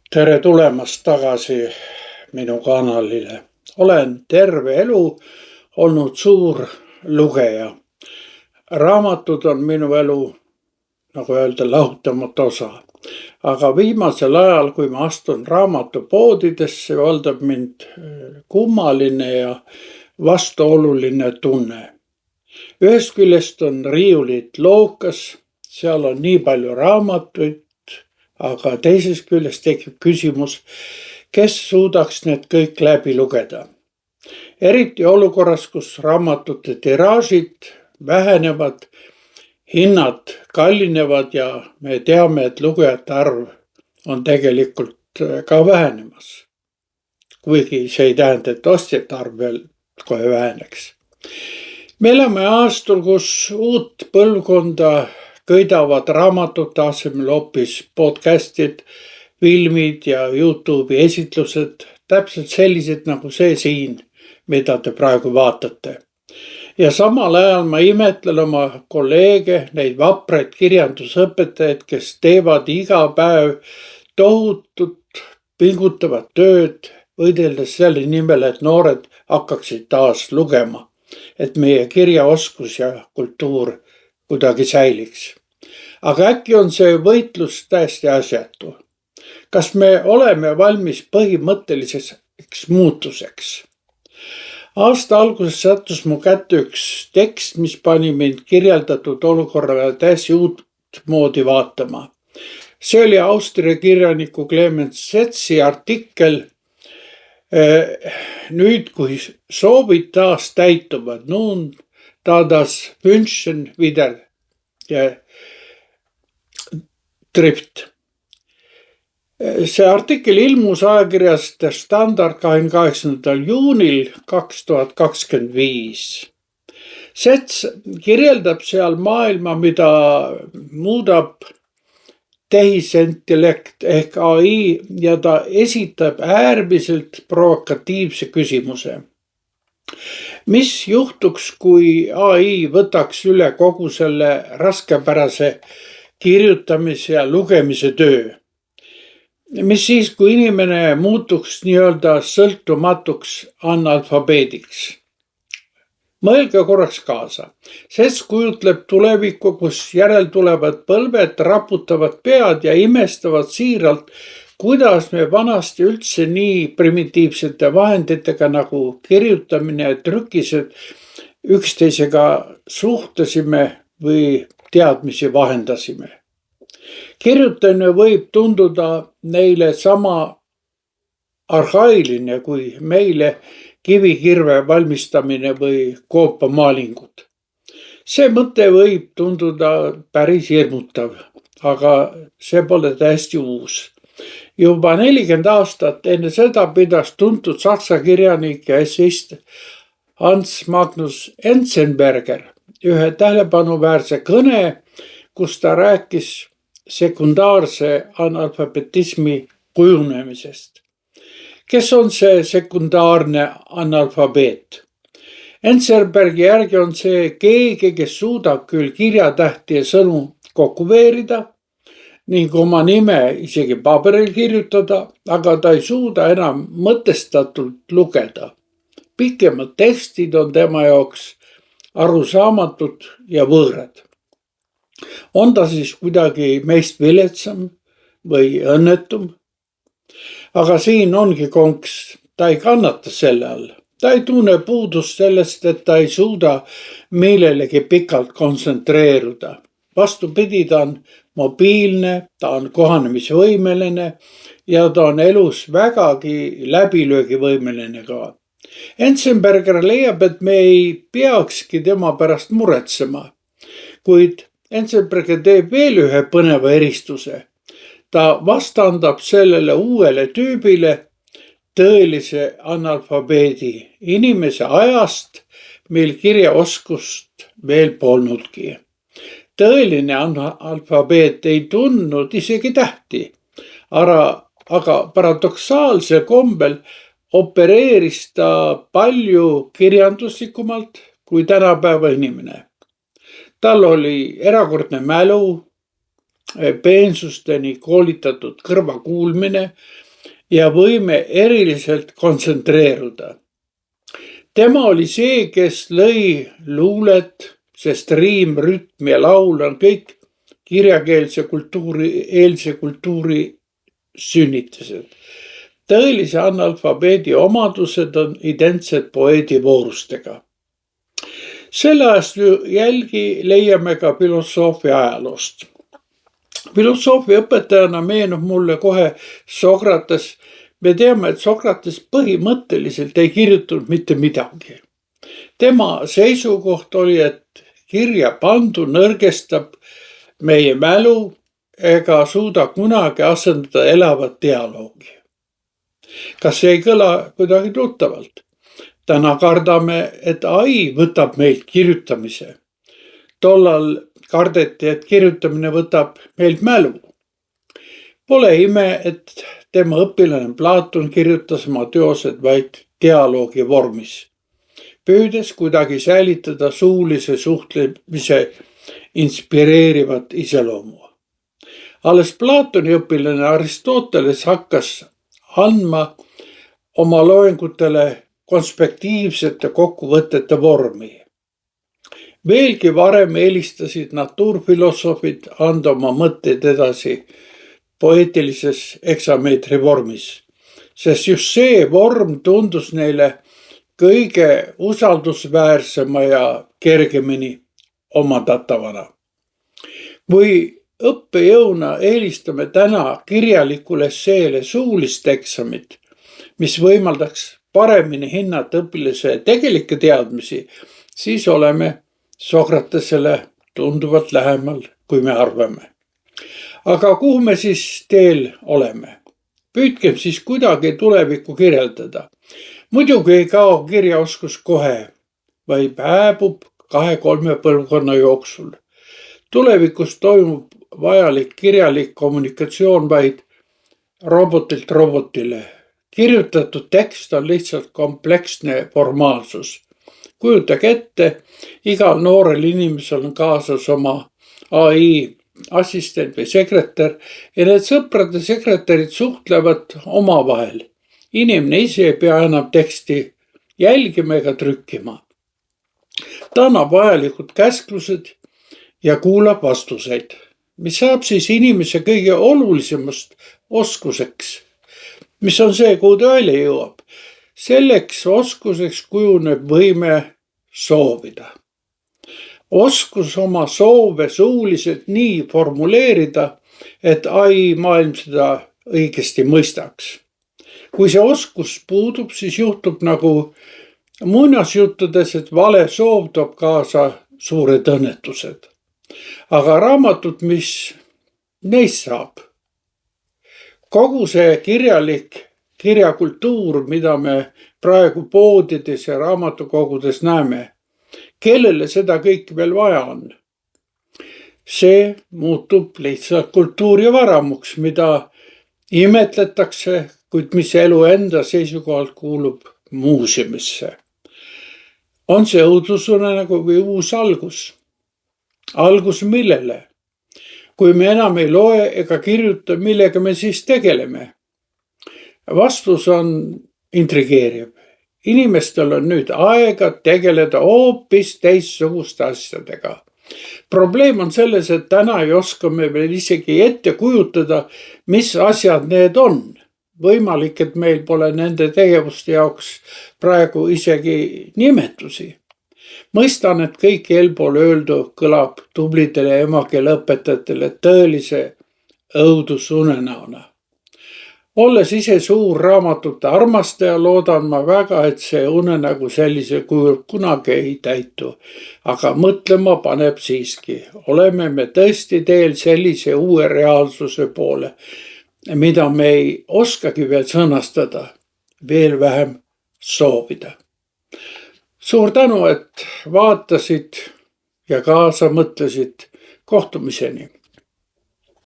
Tere tulemast tagasi minu kanalile. Olen terve elu olnud suur lugeja. Raamatud on minu elu, nagu öelda, lahutamatu osa. Aga viimasel ajal, kui ma astun raamatupoodidesse, valdab mind kummaline ja vastuoluline tunne. Ühest küljest on riiulid lookas, seal on nii palju raamatuid, aga teisest küljest tekib küsimus, kes suudaks need kõik läbi lugeda. Eriti olukorras, kus raamatute tiraažid vähenevad, hinnad kallinevad ja me teame, et lugejate arv on tegelikult ka vähenemas. Kuigi see ei tähenda, et ostjate arv veel kohe väheneks. Me elame aastal, kus uut põlvkonda kõidavad raamatute asemel hoopis podcastid, filmid ja YouTube'i esitlused, täpselt sellised nagu see siin, mida te praegu vaatate. Ja samal ajal ma imetlen oma kolleege, neid vapraid kirjandusõpetajaid, kes teevad iga päev tohutut pingutavat tööd, võideldes selle nimel, et noored hakkaksid taas lugema, et meie kirjaoskus ja kultuur kuidagi säiliks. Aga äkki on see võitlus täiesti asjatu? Kas me oleme valmis põhimõtteliseks muutuseks? Aasta alguses sattus mu kätte üks tekst, mis pani mind kirjeldatud olukorrale täiesti uut moodi vaatama. See oli Austria kirjaniku Clemens Setsi artikkel Nüüd, kui soovid taas täituvad, nun da das Wünschen wieder trifft. See artikkel ilmus ajakirjas Der Standard 28. juunil 2025. Sets kirjeldab seal maailma, mida muudab tehisintellekt ehk AI ja ta esitab äärmiselt provokatiivse küsimuse. Mis juhtuks, kui AI võtaks üle kogu selle raskepärase kirjutamise ja lugemise töö? Mis siis, kui inimene muutuks nii-öelda sõltumatuks analfabeediks? Mõelge korraks kaasa. Sest kujutleb tulevikku, kus järeltulevad põlved raputavad pead ja imestavad siiralt, kuidas me vanasti üldse nii primitiivsete vahenditega nagu kirjutamine ja trükised üksteisega suhtlesime või teadmisi vahendasime. Kirjutamine võib tunduda neile sama arhailine kui meile kivikirve valmistamine või koopamaalingud. See mõte võib tunduda päris hirmutav, aga see pole täiesti uus. Juba 40 aastat enne seda pidas tuntud saksa kirjanik ja essist Hans Magnus Enzensberger ühe tähelepanuväärse kõne, kus ta rääkis sekundaarse analfabetismi kujunemisest. Kes on see sekundaarne analfabeet? Enzensbergi järgi on see keegi, kes suudab küll kirjatähti ja sõnu kokku veerida ning oma nime isegi paberil kirjutada, aga ta ei suuda enam mõtestatult lugeda. Pikemad tekstid on tema jaoks arusaamatud ja võõrad. On ta siis kuidagi meist viletsam või õnnetum? Aga siin ongi konks, ta ei kannata selle all. Ta ei tunne puudust sellest, et ta ei suuda millelegi pikalt kontsentreeruda. Vastupidi, ta on mobiilne, ta on kohanemisvõimeline ja ta on elus vägagi läbilöögivõimeline ka. Enzensberger leiab, et me ei peakski tema pärast muretsema, kuid Enzensberger teeb veel ühe põneva eristuse. Ta vastandab sellele uuele tüübile tõelise analfabeedi inimese ajast, mil kirjaoskust veel polnudki. Tõeline analfabeet ei tundnud isegi tähti, aga paradoksaalsel kombel opereeris ta palju kirjanduslikumalt kui tänapäeva inimene. Tal oli erakordne mälu, peensusteni koolitatud kõrvakuulmine ja võime eriliselt kontsentreeruda. Tema oli see, kes lõi luulet, sest riim, rütm ja laul on kõik kirjakeelse eelse kultuuri sünnitised. Tõelise analfabeedi omadused on identsed poeedi voorustega. Selle ajastu jälgi leiame ka filosoofia ajaloost. Filosoofia õpetajana meenub mulle kohe Sokrates. Me teame, et Sokrates põhimõtteliselt ei kirjutanud mitte midagi. Tema seisukoht oli, et kirja pandu nõrgestab meie mälu ega suuda kunagi asendada elavat dialoogi. Kas see ei kõla kuidagi tuttavalt? Täna kardame, et AI võtab meilt kirjutamise. Tollal kardeti, et kirjutamine võtab meilt mälu. Pole ime, et tema õpilane Platon kirjutas oma teosed vaid dialoogi vormis, püüdes kuidagi säilitada suulise suhtlemise inspireerivat iseloomu. Alles Platoni õpilane Aristoteles hakkas andma oma loengutele konspektiivsete kokkuvõtete vormi. Veelgi varem eelistasid natuurfilosoofid anda oma mõtteid edasi poeetilises eksameetri vormis, sest just see vorm tundus neile kõige usaldusväärsema ja kergemini omandatavana. Kui õppejõuna eelistame täna kirjalikule esseele suulist eksamit, mis võimaldaks paremini hinnata õpilase tegelikke teadmisi, siis oleme Sokratesele tunduvalt lähemal, kui me arvame. Aga kuhu me siis teel oleme? Püüdkem siis kuidagi tulevikku kirjeldada. Muidugi ei kao kirjaoskus kohe, vaid hääbub 2-3 põlvkonna jooksul. Tulevikus toimub vajalik kirjalik kommunikatsioon vaid robotilt robotile. Kirjutatud tekst on lihtsalt kompleksne formaalsus. Kujutage ette, igal noorel inimesel on kaasas oma AI assistent või sekretär ja need sõprad ja sekretärid suhtlevad omavahel. Inimene ise ei pea enam teksti jälgima ega trükkima. Ta annab vajalikud käsklused ja kuulab vastuseid, mis saab siis inimese kõige olulisemast oskuseks, mis on see, kuhu ta välja jõuab. Selleks oskuseks kujuneb võime soovida. Oskus oma soove suuliselt nii formuleerida, et AI maailm seda õigesti mõistaks. Kui see oskus puudub, siis juhtub nagu muinasjuttudes, et vale soov toob kaasa suured õnnetused. Aga raamatud, mis neist saab? Kogu see kirjakultuur, mida me praegu poodides ja raamatukogudes näeme, kellele seda kõik veel vaja on? See muutub lihtsalt kultuurivaramuks, mida imetletakse, kuid mis elu enda seisukohalt kuulub muuseumisse. On see õudusunenägu või uus algus? Algus millele? Kui me enam ei loe ega kirjuta, millega me siis tegeleme? Vastus on intrigeeriv. Inimestel on nüüd aega tegeleda hoopis teistsuguste asjadega. Probleem on selles, et täna ei oska me veel isegi ette kujutada, mis asjad need on. Võimalik, et meil pole nende tegevuste jaoks praegu isegi nimetusi. Mõistan, et kõik eelpool öeldu kõlab tublidele emakeeleõpetajatele tõelise õudusunenäona. Olles ise suur raamatute armastaja, loodan ma väga, et see unenägu sellise kujul kunagi ei täitu. Aga mõtlema paneb siiski. Oleme me tõesti teel sellise uue reaalsuse poole, mida me ei oskagi veel sõnastada, veel vähem soovida. Suur tänu, et vaatasid ja kaasa mõtlesid. Kohtumiseni.